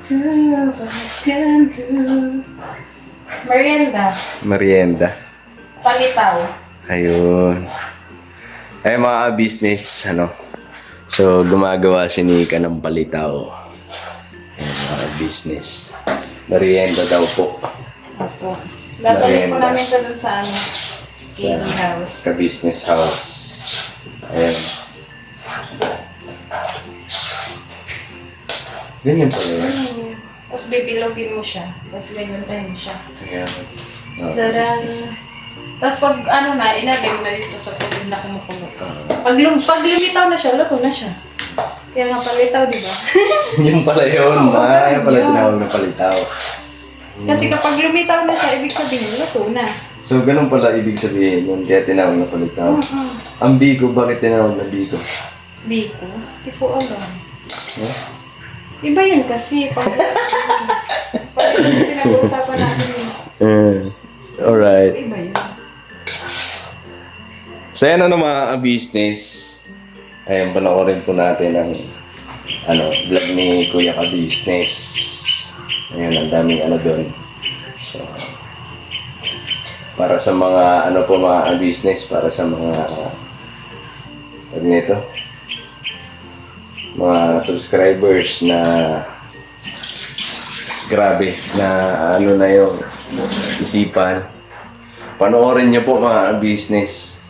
two of us can do. Merienda. Merienda. Palitaw. Ayun. Ay mga business, ano. So, gumagawa si Nika ng palitaw. Ayun, mga business. Merienda daw po. Opo. Dadalhin po Merienda. namin ito dun sa ano, baby house. Sa business house. Ayan. Ganyan pala yan. Tapos bibilogin mo siya. Tapos ganyan tayo siya. Ayan. Sarang. Tapos pag ano na, ilagay mo na dito sa tubig na kumukulo. Pag lumitaw na siya, luto na siya. Kaya nga palitaw, di ba? Yun pala yun. Oo, Ay, pala yun. tinawag na palitaw. Kasi kapag lumitaw na siya, ibig sabihin, luto na. So, ganun pala ibig sabihin yun. Kaya tinawag na palitaw. Ang bigo, bakit tinawag na bigo? Biko? Di ko alam. Huh? Iba yun kasi. Pag pinag-uusapan natin yun. Alright. Iba yun. So, yan ano mga business. Ayan, panoorin po natin ang vlog ni Kuya Ka Business. Ayan, ang daming doon. So, para sa mga mga business, para sa mga nito, mga subscribers na grabe na na yung isipan. Panoorin niyo po mga business.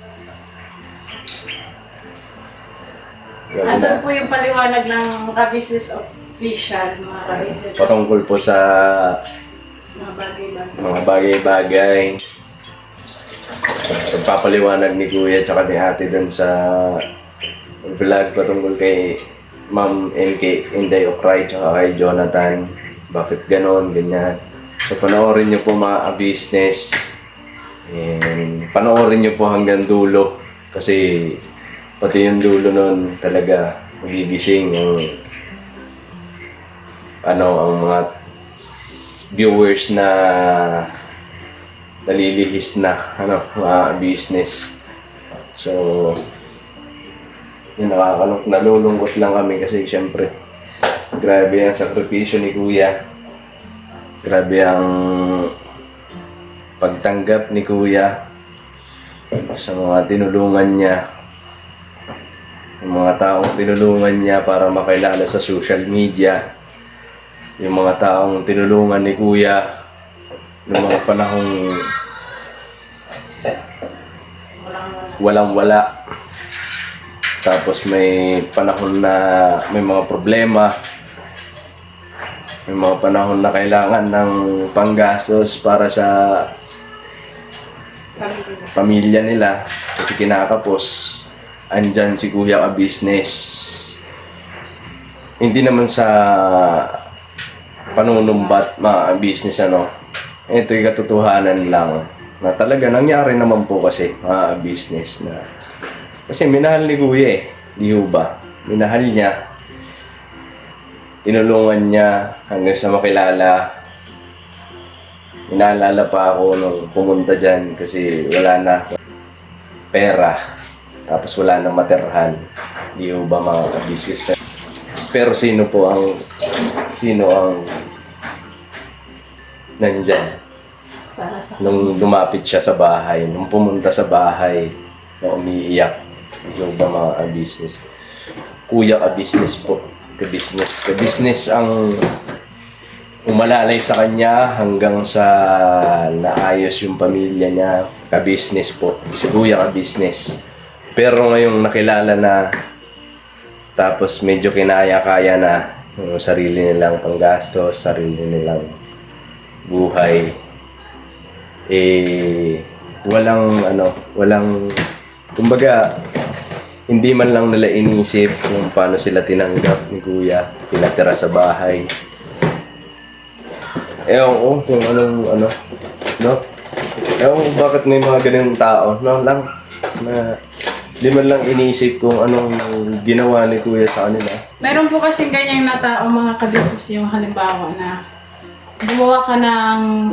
Grabe Ito na. po yung paliwanag ng ka-business official, mga ka-business, Patungkol po sa mga bagay-bagay. mga bagay-bagay. Pagpapaliwanag ni Kuya tsaka ni Ate dun sa vlog patungkol kay Ma'am MK Inday Okray tsaka kay Jonathan. Bakit ganon, ganyan. So panoorin niyo po mga business. And panoorin niyo po hanggang dulo. Kasi pati yung dulo nun talaga magigising yung ang mga viewers na nalilihis na mga business. So yun, nalulungkot lang kami kasi syempre grabe ang sakripisyo ni Kuya, grabe ang pagtanggap ni Kuya sa mga tinulungan niya, yung mga taong tinulungan niya para makilala sa social media, yung mga taong tinulungan ni Kuya noong mga panahong walang-wala. Tapos may panahon na may mga problema, may mga panahon na kailangan ng panggastos para sa pamilya nila kasi kinakapos. Andyan si Kuya Ka Business. Hindi naman sa panunumbat mga business ito'y katotohanan lang na talaga nangyari naman po kasi mga business na kasi minahal ni Kuya di ba? Minahal niya, tinulungan niya hanggang sa makilala. Inaalala pa ako nung pumunta dyan kasi wala na pera. Tapos wala nang materhan. Di ba mga business? Pero sino ang nandyan? Para sa Nung lumapit siya sa bahay, nung pumunta sa bahay, na umiiyak. Di ba mga business? Kuya Ka Business po. Ka business ang umalalay sa kanya hanggang sa naayos yung pamilya niya. Ka business po. Si Kuya Ka Business. Pero ngayong nakilala na, tapos medyo kinaya-kaya na yung sarili nilang panggastos, sarili nilang buhay, kumbaga, hindi man lang nila inisip kung paano sila tinanggap ni Kuya, pinatira sa bahay. Ewan ko kung no? Ewan ko bakit may mga ganung tao, na di man lang inisip kung anong ginawa ni Kuya sa kanila. meron po kasing ganyang na taong mga ka-business yung halimbawa na gumawa ka ng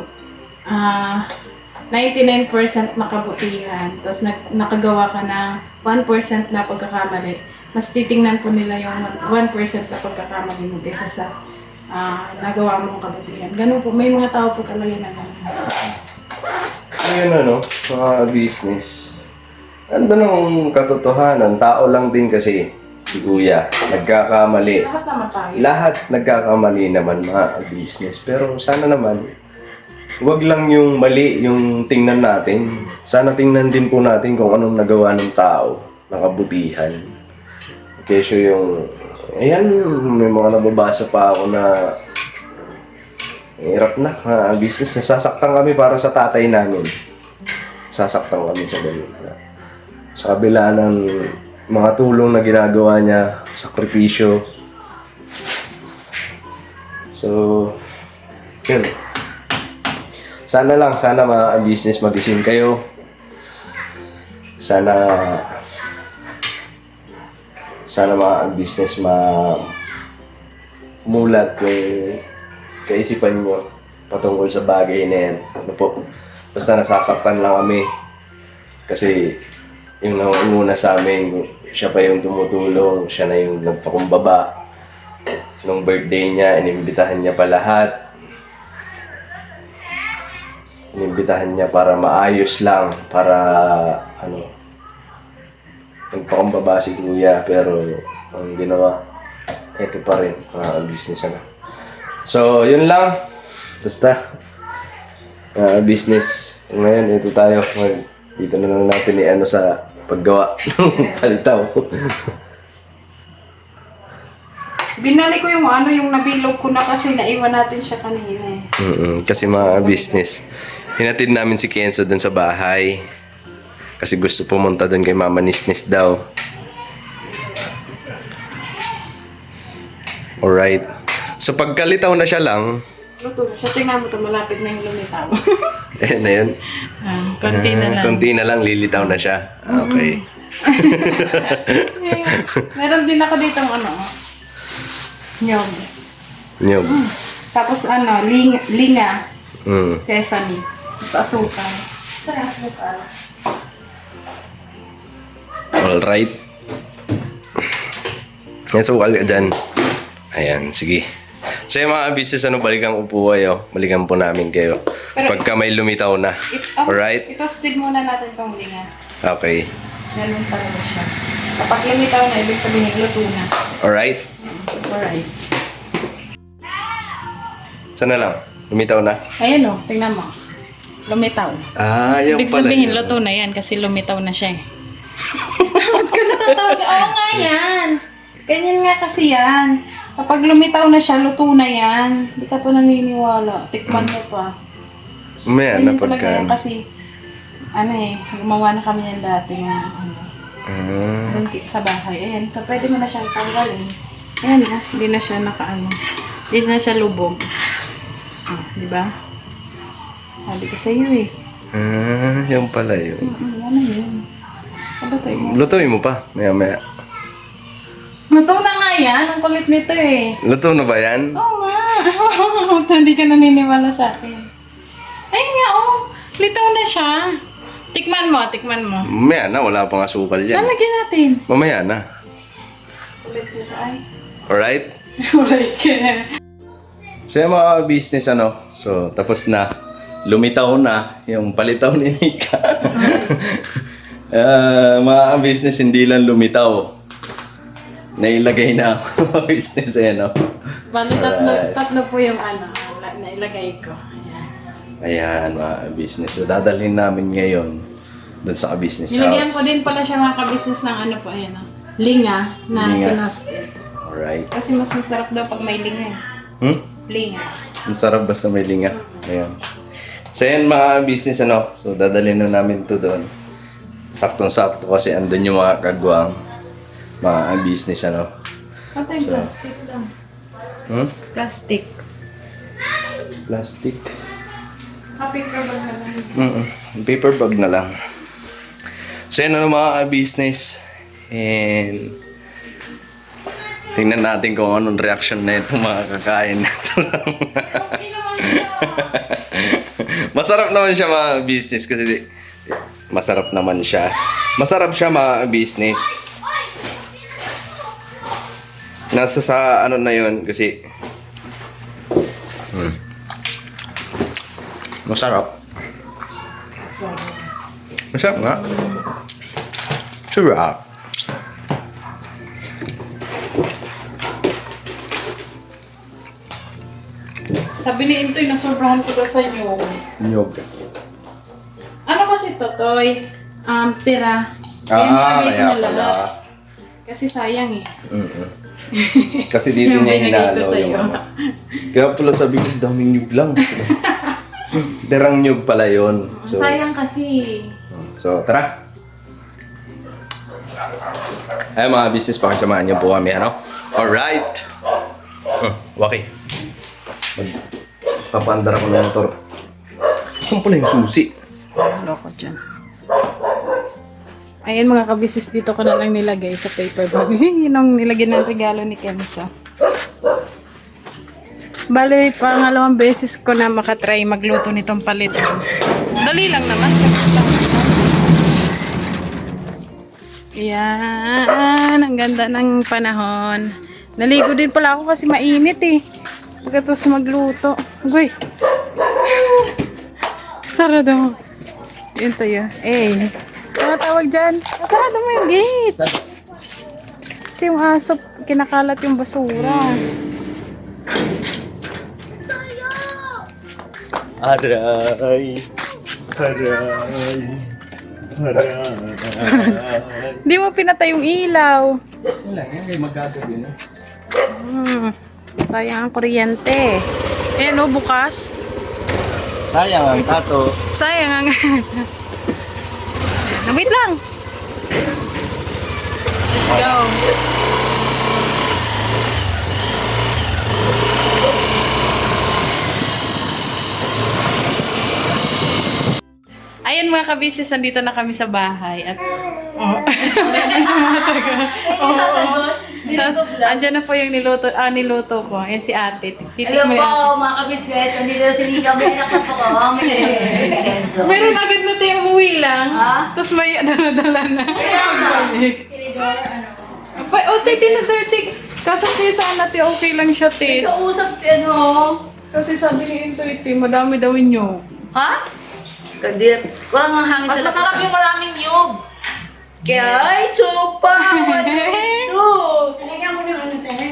99% na kabutihan, tapos nakagawa ka ng 1% na pagkakamali, mas titingnan po nila yung 1% na pagkakamali mo kaysa sa nagawa mong kabutihan. Ganun po, may mga tao po talaga na ganun. So yun mga business. Ano nung katotohanan, tao lang din kasi si Kuya. Nagkakamali. Lahat naman tayo. Lahat nagkakamali naman mga business. Pero sana naman, wag lang yung mali yung tingnan natin. Sana tingnan din po natin kung anong nagawa ng tao, ng kabutihan. Kesyo yung, ayan, may mga nababasa pa ako na hirap na, mga business. Nasasaktan kami para sa tatay namin. Sasaktan kami sa ganun. Sa kabila ng mga tulong na ginagawa niya, sakripisyo. So, yun. Sana mga business mag-isim kayo. Sana mga business umulat yung kaisipan nyo patungkol sa bagay na yan. Ano po? Basta nasasaktan lang kami. Kasi yung nangunguna sa amin, siya pa yung tumutulong, siya na yung nagpakumbaba. Nung birthday niya, inimbitahan niya pa lahat. Inimbitahan niya para maayos lang, para nagpakumbaba si Kuya, pero ang ginawa, ito pa rin, mga business So, yun lang. Basta, business. Ngayon, ito tayo. Dito na lang natin sa paggawa ng palitaw. Binalik ko yung yung nabilog ko na kasi naiwan natin siya kanina eh. Kasi mga business, hinatid namin si Kenzo dun sa bahay. Kasi gusto pumunta dun kay Mama Nisnis daw. Alright. So pagkalitaw na siya lang, Luto na siya. Tingnan mo ito, malapit na yung lumitaw. ayan na yun. Konti na lang. Konti na lang, lilitaw na siya. Okay. Meron din ako dito nyog. Nyog. Tapos linga, Mm. sesame, tapos asukal. Saan asukal? Alright. May sukal ka dyan. Ayan, sige. So yung mga business, balikan upo kayo. Balikan po namin kayo. Pero Pagka may lumitaw na. Alright? Ito, stig muna natin itong linga. Okay. Ganun talaga siya. Kapag lumitaw na, ibig sabihin, luto na. Alright? Alright. Sana lang. Lumitaw na. Ayan o, tingnan mo. Lumitaw. Yung Ibig sabihin, luto na yan kasi lumitaw na siya eh. Ba't ka natatawag? Oo nga yan. Ganyan nga kasi yan. Kapag lumitaw na siya, luto na yan. Hindi ka pa naniniwala. Tikman mo pa. Mamaya na Ganyan talaga pagka. yan kasi, gumawa na kami yan dati ng doon sa bahay. Ayan, so pwede mo na siyang tanggalin. Ayan na, hindi na siya hindi na siya lubog. Di ba? Sabi ko sa iyo eh. Yung pala yun. Yan na yun. Sabatay mo. Lutuin mo pa. Maya. Luto na nga yan. Ang kulit nito eh. Luto na ba yan? Oo nga. Ito, hindi ka naniniwala sa akin. Ayun nga, litaw na siya. Tikman mo. Mamaya na. Wala pang asukal yan. Lalagyan natin. Mamaya na. Kulit nito ay. Alright? Alright ka. So yung mga business so tapos na, lumitaw na yung palitaw ni Nika. Mga business hindi lang lumitaw, nailagay na mga business Bali, tatlo po yung nailagay ko. Ayan mga business, so dadalhin namin ngayon dun sa business Nilagyan ko house. din pala siya mga kabisnes ng linga na Linga. tinosted. Alright. Kasi mas masarap daw pag may linga eh. Linga. Ang sarap basta may linga. Ayan. So yan mga business so dadalhin na namin to doon. Saktong-sakto kasi andun yung mga kagwang mga business Patay plastic lang. Plastic. Plastic. Paper bag na lang. Paper bag na lang. So yan mga business. And tingnan natin kung anong reaction na itong mga kakain na ito. Masarap naman siya mga business kasi masarap naman siya. Masarap siya mga business. Nasa sa na yun kasi Masarap. Masarap nga. Sarap. Sabi ni Intoy, nasobrahan ko daw sa inyo. Nyog. Ano kasi to, Toy? Tira. Kaya nilagay ko kaya na pala. lahat. Kasi sayang eh. Kasi dito Yung niya binigay ko hinalo sa'yo. yung ano. Kaya pala sabi ko, daming nyug lang. Dirang nyug pala yun. So, Sayang kasi. tara. Ay mga business, pakisamahan niyo po kami, ano? Alright. Okay. Papandar ako ng motor. Saan pala yung susi? Loko dyan. Ayan mga kabisis, dito ko na lang nilagay sa paper bag. Yun ang nilagay ng regalo ni Kenzo. Bale, pangalawang beses ko na makatry magluto nitong palito. Dali lang naman. Ayan, ang ganda ng panahon. Naligo din pala ako kasi mainit eh. Pagkatapos magluto. Uy. Sarado mo. Yun tayo. Eh. Ano tawag dyan? Sarado mo yung gate. Kasi yung aso, kinakalat yung basura. Aray. Hindi mo pinatay yung ilaw. Wala yan, kaya magkagabi na. Sayang ang kuryente. Ayan o, bukas. Sayang ang tato. Sayang ang... Wait lang. Let's go. Ayan mga kabisis, nandito na kami sa bahay. At... Oh. Sumatagal. Andiyan na po yung niluto ko. Ayan si ate. Hello po, mga kabisnes. Nandito na si Nika. May nakap ko. May si Kenzo. Meron agad na tayong umuwi lang. Ha? Tapos may dala na. Kaya nga. Tinidor, ano? Tay, tinadirty. Kaso kayo sana, te, okay lang siya, te. May kausap si ano. Kasi sabi ni Intuit, madami daw inyo. Ha? Kadir. Walang ang hangin. Mas masarap yung maraming yog. Kaya, ay, chupa. What do? Talagyan mo ng ano, Tere?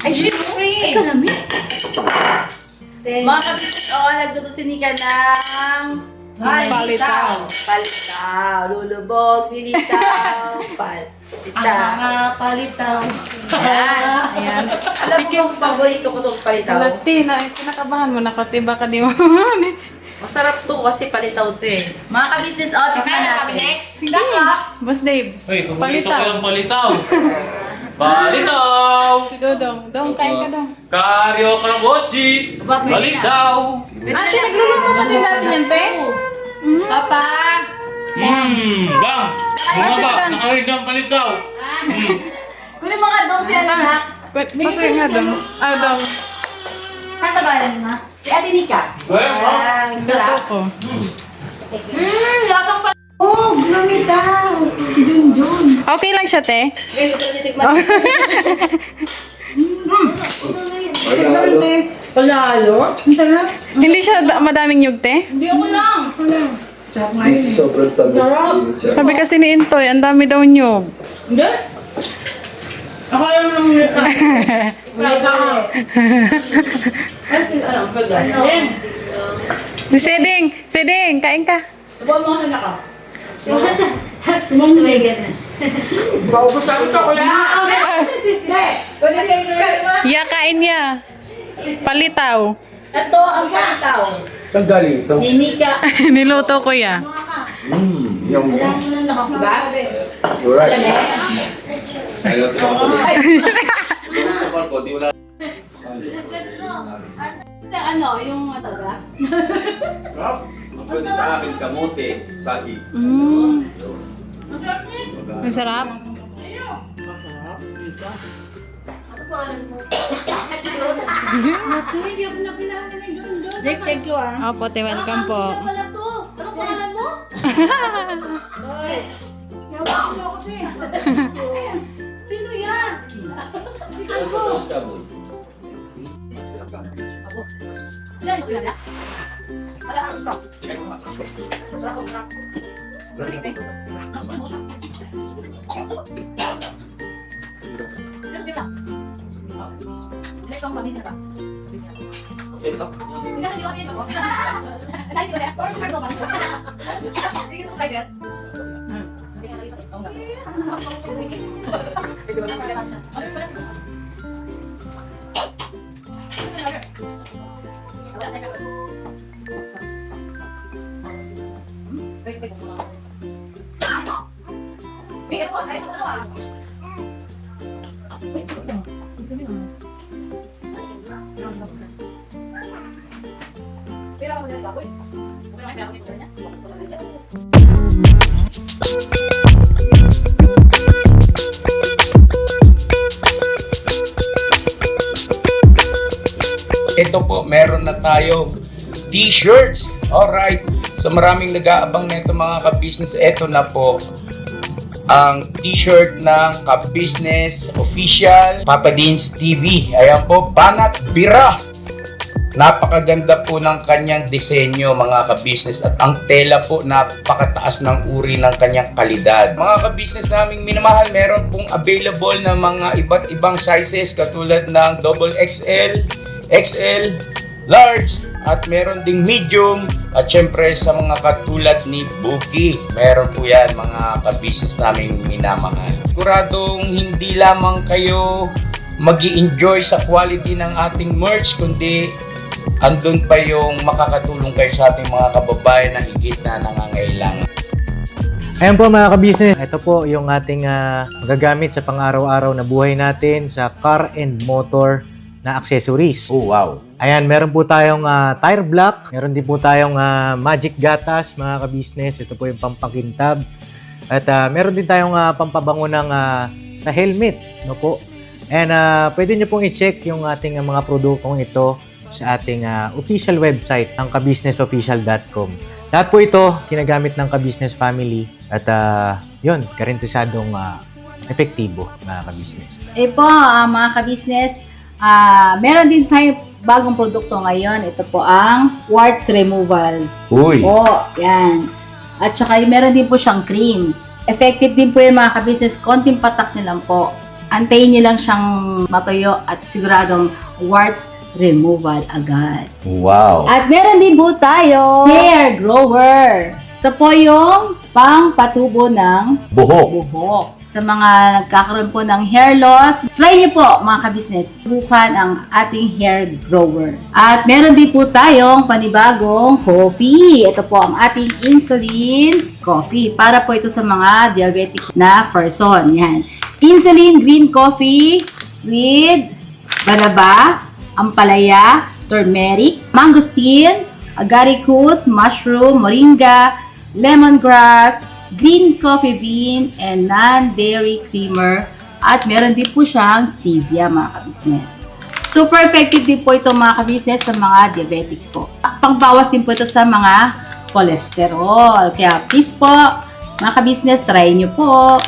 Ay, syempre. Ay, kalami. Mga kabisnes, nagluto si Nika ng Palitaw. Palitaw. Lulubog, nilitaw. Palitaw. palitaw. Ayan. Ayan. Alam mo kung paborito ko itong palitaw? Lati, kinakabahan mo na ko, te, baka di mo. Masarap to kasi palitaw to eh. Mga kabisnes, tikman natin. Next. Sige. Boss Dave. Hey, kumulito ko yung Palitaw. palitaw. Palitaw! Si Dodong. Dong, kain ka dong. Karyo Karabochi! Palitaw! Ate, nagluluto ka din natin yan, te? Papa! Bang! Bumaba! Nakarinig ng palitaw! Kunin mo nga dong si anak. Pasay nga dong. Dong. Saan ka ba yan, ma? Si Ate Nika. Well, Sarap. Luto ko. Lasang pa. Oh, lumitaw! Si Junjun. Okay lang siya, te? Ngayon ko titikman. Palalo? Ang sarap. Hindi siya madaming nyug, te? Hindi ako lang. Sarap nga yun. Sobrang tamis din siya. Sabi kasi ni Intoy, ang dami daw nyug. Hindi? Ako lang lang yung wala ka. Ay, ano, pwede. Si Seding, kain ka. Subuhan mo ka na ka. Paubos ang chocolate. Pwede rin yung Ya, kain ya. Palitaw. Ito ang palitaw. Saan galing ito? Ni Nika. Niluto ko ya. Yung... Diba? Alright. Ayaw ito ako tuloy. Sa palko, di wala. Ano, yung mataga? Pwede sa akin kamote, sagi. Masarap. Jake, thank you ah. Opo, te, welcome po. Wala to. Anong pangalan mo? Sino yan? Sabon. Ito po, meron na tayong t-shirts. Alright. So maraming nag-aabang nito mga ka-business. Ito na po ang t-shirt ng ka-business official Papa Dean's TV. Ayan po, Banat Bira. Napakaganda po ng kanyang disenyo mga ka-business at ang tela po napakataas ng uri ng kanyang kalidad. Mga ka-business naming minamahal, meron pong available na mga iba't ibang sizes katulad ng XXL, XL, large, at meron ding medium at syempre sa mga katulad ni Buki. Meron po yan mga ka-business naming minamahal. Siguradong hindi lamang kayo mag-i-enjoy sa quality ng ating merch kundi andun pa yung makakatulong kayo sa ating mga kababayan na higit na nangangailangan. Ayan po mga ka-business, ito po yung ating magagamit sa pang-araw-araw na buhay natin sa car and motor na accessories. Oh wow! Ayan, meron po tayong tire block, meron din po tayong magic gatas mga ka-business. Ito po yung pampakintab. At meron din tayong pampabango ng sa helmet, no po. And pwede nyo pong i-check yung ating mga produktong ito sa ating official website, ang kabusinessofficial.com. Lahat po ito ginagamit ng ka-business family at yun, karentesadong epektibo mga ka-business. Po, mga ka-business, meron din tayo bagong produkto ngayon. Ito po ang warts removal. Uy! Po, yan. At saka meron din po siyang cream. Effective din po yung mga ka-business. Konting patak nyo lang po. Antayin nyo lang siyang matuyo at siguradong warts removal agad. Wow! At meron din po tayo hair grower. Ito po yung pang-patubo ng buhok. Sa mga nagkakaroon po ng hair loss, try nyo po mga ka-business. Subukan ang ating hair grower. At meron din po tayong panibagong coffee. Ito po ang ating insulin coffee. Para po ito sa mga diabetic na person. Yan. Insulin green coffee with banaba, ampalaya, turmeric, mangosteen, agaricus, mushroom, moringa, lemongrass, green coffee bean, and non-dairy creamer. At meron din po siyang stevia mga ka-business. Super effective din po ito mga ka-business sa mga diabetic po. Pangbawas din po ito sa mga cholesterol. Kaya please po mga ka-business, try nyo po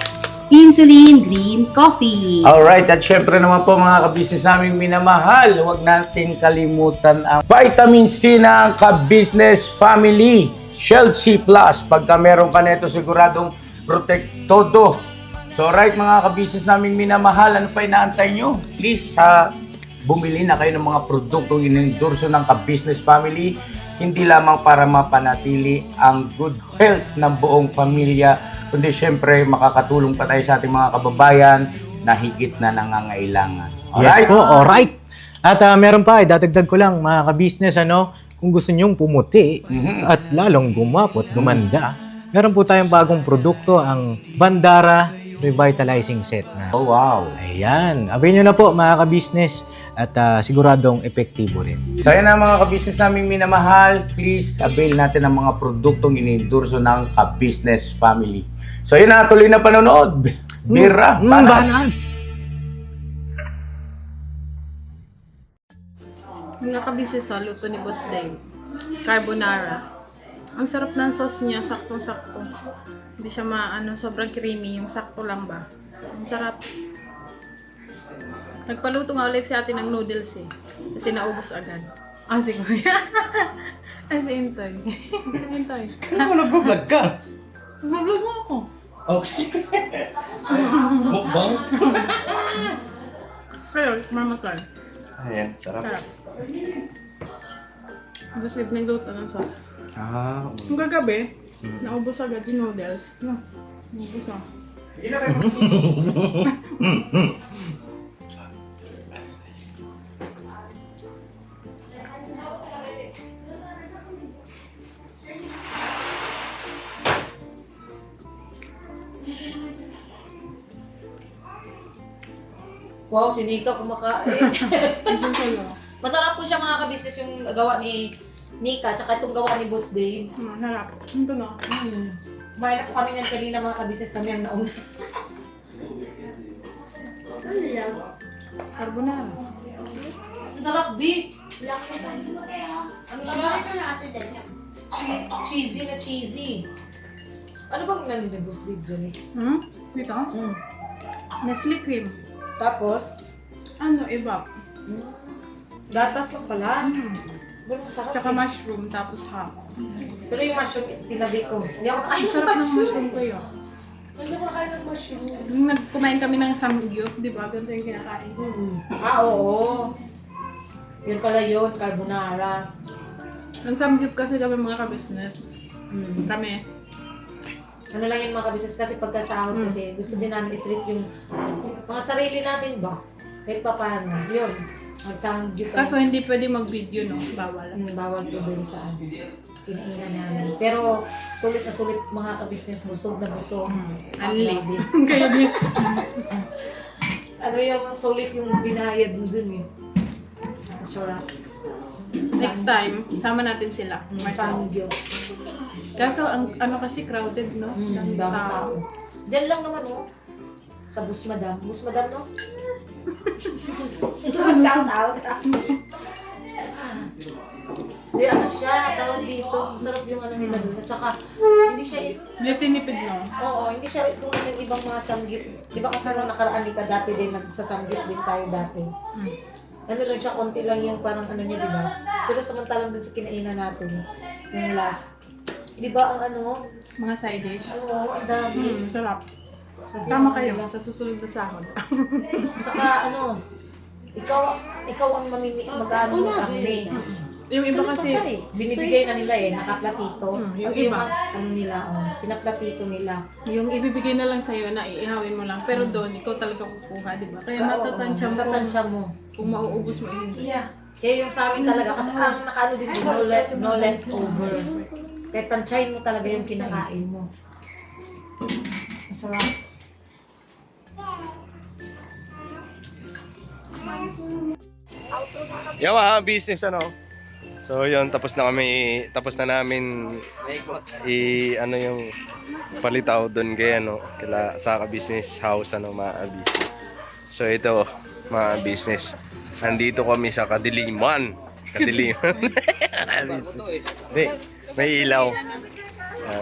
insulin green coffee. Alright, at syempre naman po mga ka-business naming minamahal, huwag natin kalimutan ang vitamin C ng ka-business family, Shield C+. Pagka meron ka nito, siguradong protect todo. So alright mga ka-business naming minamahal, ano pa inaantay nyo? Please, bumili na kayo ng mga produktong inendorso ng ka-business family, hindi lamang para mapanatili ang good health ng buong pamilya, kundi syempre makakatulong pa tayo sa ating mga kababayan na higit na nangangailangan. Alright? Yes po, alright. At meron pa, dadagdag ko lang mga ka-business, kung gusto nyong pumuti at lalong gumapot, gumanda, meron po tayong bagong produkto, ang Bandara Revitalizing Set na. Oh wow! Ayan, abay nyo na po mga ka-business at siguradong epektibo rin. So yan na mga ka-business naming minamahal, please avail natin ang mga produktong inendorso ng ka-business family. So yun na, tuloy na panonood. Bira, Banat! Mga ka-business, luto ni Boss Dave. Carbonara. Ang sarap ng sauce niya, saktong-sakto. Hindi siya sobrang creamy, yung sakto lang ba. Ang sarap. Nagpaluto nga ulit si ate ng noodles eh. Kasi naubos agad. Ah, si Kuya. Ay, si Intoy. Intoy. Ano mo nag-vlog ka? Nag-vlog mo ako. Okay. Mukbang? Pero, mamatay. Ayan, sarap. Sarap. Gusto nagluto ng sauce. Ah, Yung kagabi, naubos agad yung noodles. No, naubos ah. Wow, si Nika kumakain. Ito sa'yo. Masarap po siya mga ka-business yung gawa ni Nika, tsaka itong gawa ni Boss Dave. Harap. Ito na. Kumain na po kami ng kanina mga ka-business kami ang nauna. Carbonara. Ang sarap, beef. Ano siya? Cheesy na cheesy. Ano bang nano ni Boss Dave, Jonix? Dito? Mm. Nestle cream. Tapos, Ano, iba. gatas lang pala. Pero masarap. Tsaka eh. mushroom, tapos hot. Pero yung mushroom, tinabi ko. Hindi ako Ay, nakain ng sarap ng mushroom. mushroom kayo. Hindi ako nakain ng mushroom. Nung nagkumain kami ng samgyup, di ba? Ganito yung kinakain. Ah, oo. Yun pala yun, carbonara. Ang samgyup kasi kami mga ka-business. Kami. Ano lang yung mga kabisnes kasi pagkasahod kasi gusto din namin i-treat yung mga sarili namin ba? Kahit pa paano. Yun. Mag-samgyup Kaso hindi pwede mag-video, no? Bawal. bawal po dun sa kinainan namin. Pero sulit na sulit mga kabisnes, busog na busog. Anli. Grabe. Kaya din. Ano yung sulit yung binayad mo dun eh. Masarap. Next time, sama natin sila. Samgyup. Kaso, ang ano kasi crowded, no? Ang Dami tao. tao. Diyan lang naman oh. Sa Bus Madam. Bus Madam, no? Shout out. Di ano siya, tawag dito. Masarap yung ano nila doon. At saka, hindi siya, Hindi tinipid, no? oo, hindi siya tulad ng ibang mga samgyup. Di ba kasi nung nakaraan ka dati din, nagsasamgyup din tayo dati. Ano lang siya, konti lang yung parang ano niya, di ba? Pero samantalang dun sa kinainan natin, yung last. Di ba ang ano, Mga side dish. oo, ang dami. Sarap. Sama kayo sa susunod na sahod. Saka ano, ikaw ang mag-ano ng karne. Yung iba kasi, binibigay na nila eh, nakaplatito. yung Pag yung iba. mas, ano nila, pinaplatito nila. yung ibibigay na lang sa'yo na iihawin mo lang. Pero doon, ikaw talaga kukuha, di ba? Kaya matatansya mo Matatansya mo. kung mauubos mo hindi. Kaya yung sa amin talaga, kasi ang nakaano din, no leftover. Kaya tansyahin mo talaga yung kinakain mo. Masarap. Yung mga business ano. So yun, tapos na namin ano yung palitaw doon kay ano, kila sa business house ano mga business. So ito mga business. Nandito kami sa Kadiliman. Kadiliman. Hindi, may ilaw.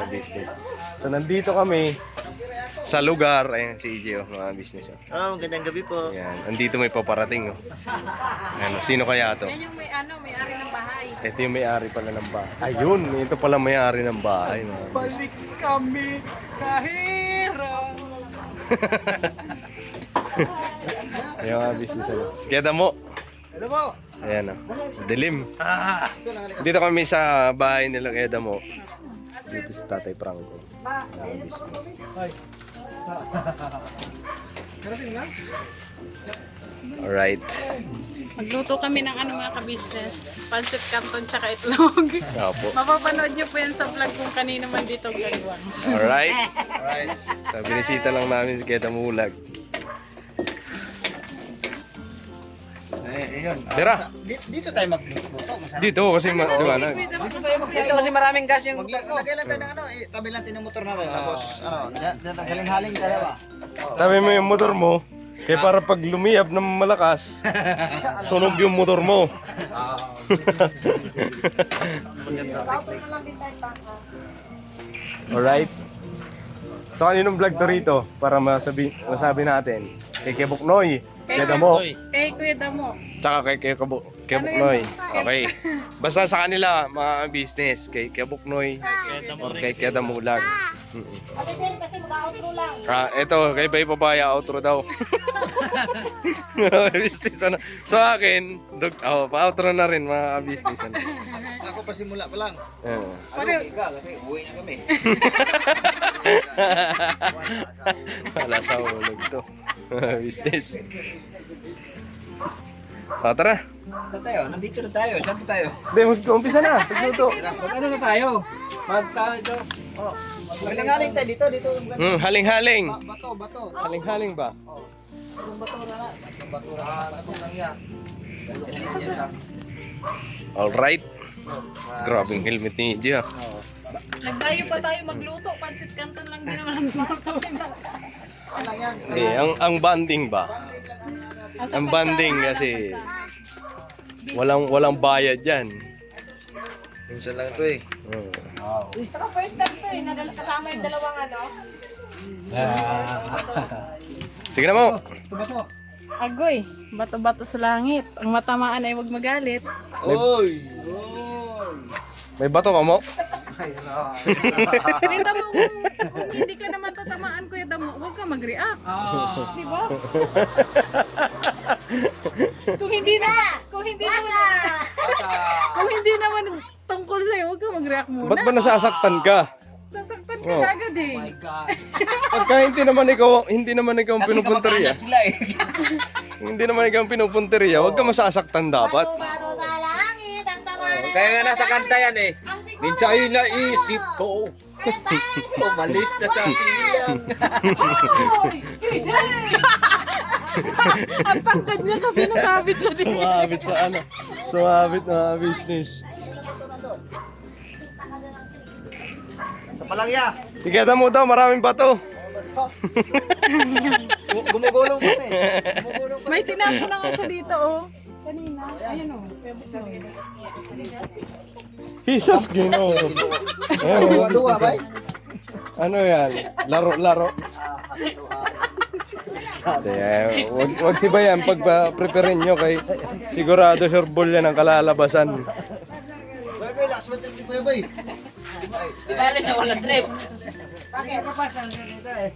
Business. So nandito kami sa lugar, ayan si EJ mga business. magandang gabi po. Ayan, nandito may paparating. Ano, sino kaya to? Yan yung may-ari ng bahay. Ito yung may-ari pala ng bahay. Ayun, ito pala may-ari ng bahay. Balik kami kahirap. Ayan mga business. Ano. Sige, mo. Ano po? Ayan o. Dilim. Dito kami sa bahay nila kaya mo. Dito si Tatay Franco. Alright. Magluto kami ng ano mga ka-business. Pancit canton tsaka itlog. Opo. Mapapanood nyo po yan sa vlog kung kanina man dito gagawans. Alright. So, binisita lang namin si Keta Mulag. Tira. Dito tayo magluto. Dito kasi maliwanag. Dito kasi maraming gas yung Lagay lang tayo ng ano, tabi lang tayo ng motor natin. Tapos, haling-haling dalawa. Sabi mo yung motor mo, kaya para pag lumiyab ng malakas, sunog yung motor mo. Alright. So kaninong vlog to rito para masabi natin? Kay Kebok Noy. Kuya Damo. Kay Kuya Damo. Tsaka kay Buknoy. Okay. Basta sa kanila, mga business. Kay Buknoy. Or kay Kuya Damulag. Kasi din, kasi mag-outro lang. Eto, kay Bay Papaya, outro daw. Business, ano. Sa akin, pa-outro na rin, mga business. Ano. Ako pa simula pa lang. Kasi uwi na kami. Wala sa ulog to. Business. Tara. Ito tayo, nandito na tayo. Saan pa tayo? Hindi, mag-umpisa na. Pagluto. Ano na tayo? Ito. Oh. Haling-haling tayo dito. Haling-haling. Bato. Haling-haling ba? Bato lang yan. Alright. Grabing helmet ni Gia. Nagdayo pa tayo magluto. Pansit Canton lang din naman ang gagawin natin. Ang banding ba? Ang banding kasi walang bayad yan. Minsan lang ito eh. Saka first time to eh, kasama yung dalawang ano. Sige na mo. Agoy, bato-bato sa langit. Ang matamaan ay huwag magalit. Oy! May bato ka mo? Kuya Damo, kung hindi ka naman tatamaan, Kuya Damo, huwag ka mag-react. Di ba? Kung hindi naman tungkol sa'yo, huwag ka mag-react muna. Ba't ba nasasaktan ka? Nasaktan ka agad eh. Pagka hindi naman ikaw ang pinupunteriya. Sila eh. Hindi naman ikaw ang pinupunteriya, huwag ka masasaktan dapat. Bato sa langit, ang tama Kaya nga nasa kanta yan eh. Minsan ay naisip ko. Umalis na sa silang. Ang tangkad niya kasi nasabit siya dito. Sumabit sa ano? Sumabit na business. Sa palangya. Sige, mo daw, maraming bato. Gumugulong pa eh. May tinapo na nga siya dito oh. Kanina. Ayun oh. Jesus, Ginoo. Duwa ba? Ano yan? Laro. Wag si Bayan pag-prepare nyo kay sigurado sure ball yan ang kalalabasan. Bay, last month hindi ko bay. Bale na walang trip.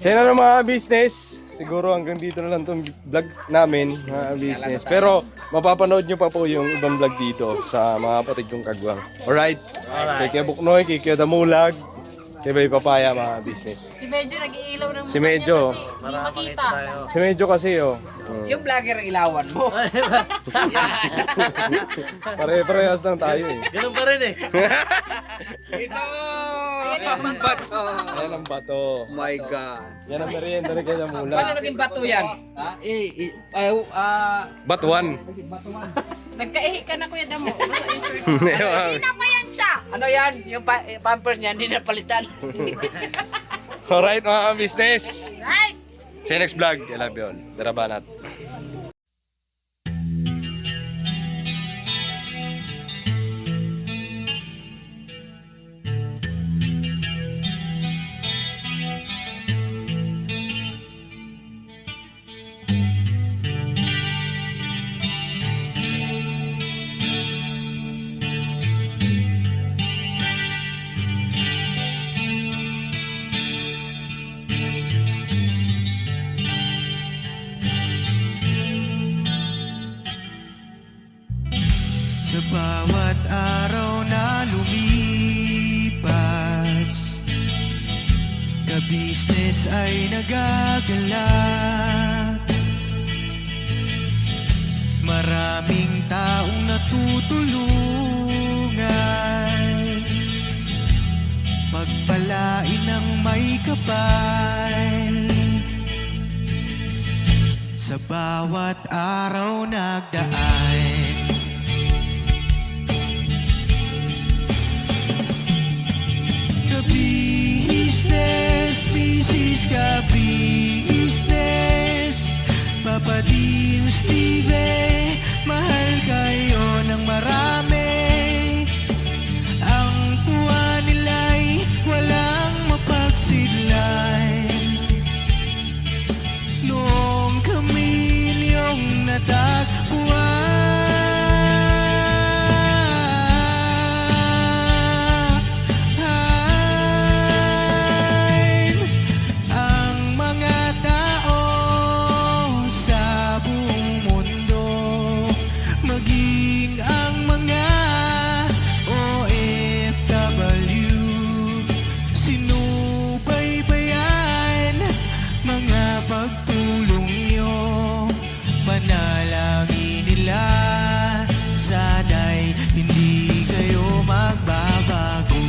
Siya na ng mga business. Siguro hanggang dito na lang itong vlog namin, mga business. Pero mapapanood nyo pa po yung ibang vlog dito sa mga kapatid kong kagwang. Alright? Kay Kuya Buknoy, kay Kuya Damulag, kay Bay Papaya, mga business. Si Medyo nag-iilaw ng Si Medyo. kasi hindi makita. Si Medyo kasi Yung vlogger ang ilawan mo. pare-parehas lang tayo eh. Ganun pa rin eh. Ito! Ang bato. Ayan ang bato. My God. Yan ang merienda rin kay Damulag. Paano naging bato yan? Bat 1. Nagkaihi ka na Kuya Damo. Ano yan? Yung pampers niya hindi napalitan. Alright mga business. See you next vlog. I love you all. Darabanat. Sa bawat araw na lumipas, ka-business ay nagagalak. Maraming taong natutulungan, pagpalain ng may kapal. Sa bawat araw nagdaan, ka-business, business ka-business, Papa Dio, Steve, mahal kayo ng marami. Ang tuwa nila'y walang mapagsidlan. Noong kami niyong maging ang mga OFW. Sinubaybayan mga pagtulong nyo, panalangin nila, sana'y hindi kayo magbabago.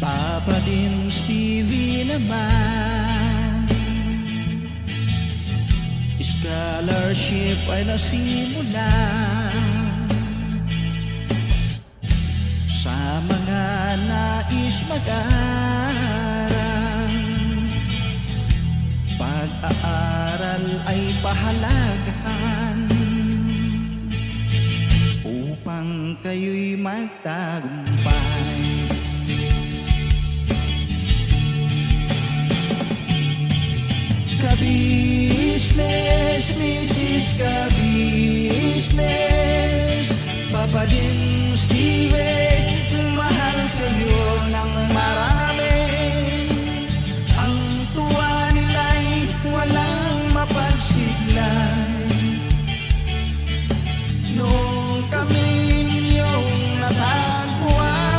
Papa Dins TV naman, scholarship ay nasimulan sa mga nais mag-aral. Pag-aaral ay pahalagahan upang kayo'y magtagumpay. Ka-business, Mrs. Ka-business, Papa Dins TV, mahal kayo ng marami. Ang tuwa nila'y walang mapagsiglay. Nung kami ninyong natagpuan,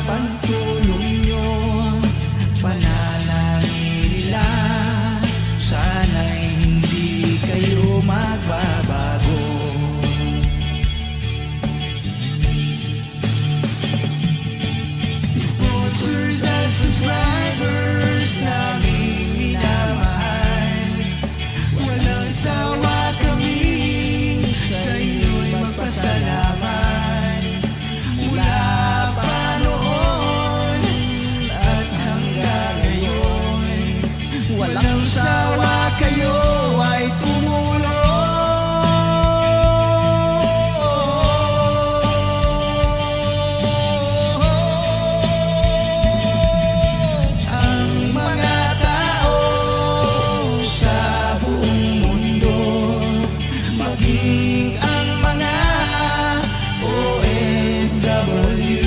pagtulong nyo, panalangin nila, sana'y hindi kayo magbabago. Sponsors at subscribers naming minamahal, walang sawa kami sa inyo'y magpasalamat. Mula pa noon at hanggang ngayon, walang sawa kayo ay tumulong. Ang mga tao sa buong mundo, maging ang mga OFW,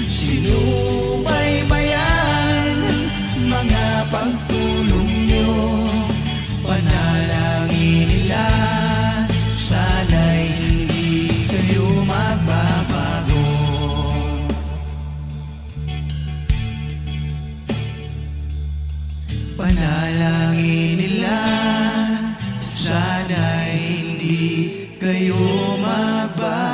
sinubaybayan mga pagtulong nyo, panalangin nila, sana'y hindi kayo magbabago. Panalangin nila, sana'y hindi kayo magbabago.